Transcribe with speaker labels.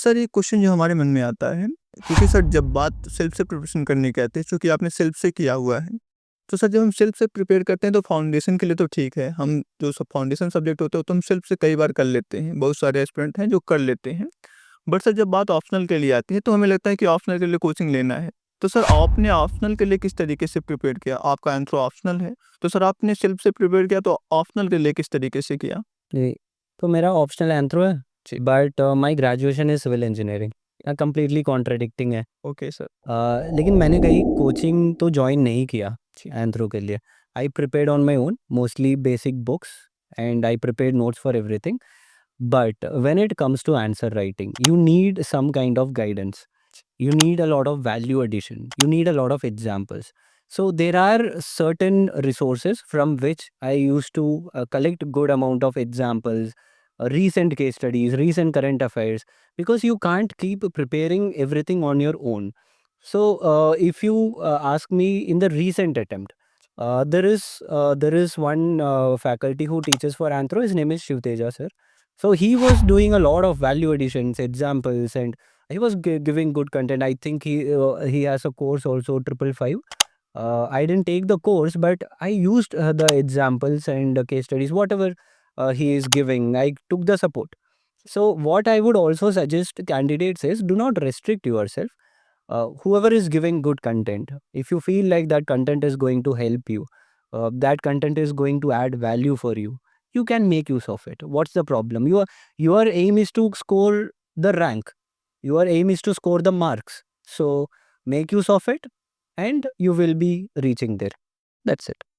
Speaker 1: Sir एक question जो हमारे मन में आता है, क्योंकि सर जब बात सेल्फ से प्रिपरेशन करने की आती है, चूँकि आपने सेल्फ से किया हुआ है, तो सर जब हम सेल्फ से प्रिपेयर करते हैं तो फाउंडेशन के लिए तो ठीक है, हम जो सब फाउंडेशन सब्जेक्ट होते हैं तो हम सेल्फ से कई बार कर लेते हैं, बहुत सारे एस्पिरेंट हैं जो कर लेते हैं। बट सर जब बात ऑप्शनल के लिए आती है तो हमें लगता है कि ऑप्शनल के लिए कोचिंग लेना है। तो सर आपने ऑप्शनल के लिए किस तरीके से प्रिपेयर किया? आपका एंथ्रो ऑप्शनल है, तो सर आपने सेल्फ से प्रिपेयर किया तो ऑप्शनल के लिए किस तरीके से किया?
Speaker 2: जी, तो मेरा ऑप्शनल एंथ्रो है,
Speaker 1: जी।
Speaker 2: But my graduation is civil engineering. Completely contradicting है।
Speaker 1: Okay sir.
Speaker 2: लेकिन मैंने कहीं कोचिंग तो जॉइन नहीं किया
Speaker 1: जी।
Speaker 2: एंथ्रो के लिए। आई prepared on my own, mostly basic books, and I prepared notes for everything. But when it comes to answer writing, you need some kind of guidance. You need a lot of value addition. You need a lot of examples. So there are certain resources from which I used to collect good amount of examples, recent case studies, recent current affairs, because you can't keep preparing everything on your own. So if you ask me, in the recent attempt, there is one faculty who teaches for Anthro. His name is Shivteja sir. So he was doing a lot of value additions, examples, and he was giving good content. I think he has a course also, 555. I didn't take the course, but I used the examples and case studies, whatever he is giving. I took the support. So what I would also suggest candidates is, do not restrict yourself. Whoever is giving good content, if you feel like that content is going to help you, that content is going to add value for you, you can make use of it. What's the problem? Your aim is to score the rank. Your aim is to score the marks. So make use of it, and you will be reaching there. That's it.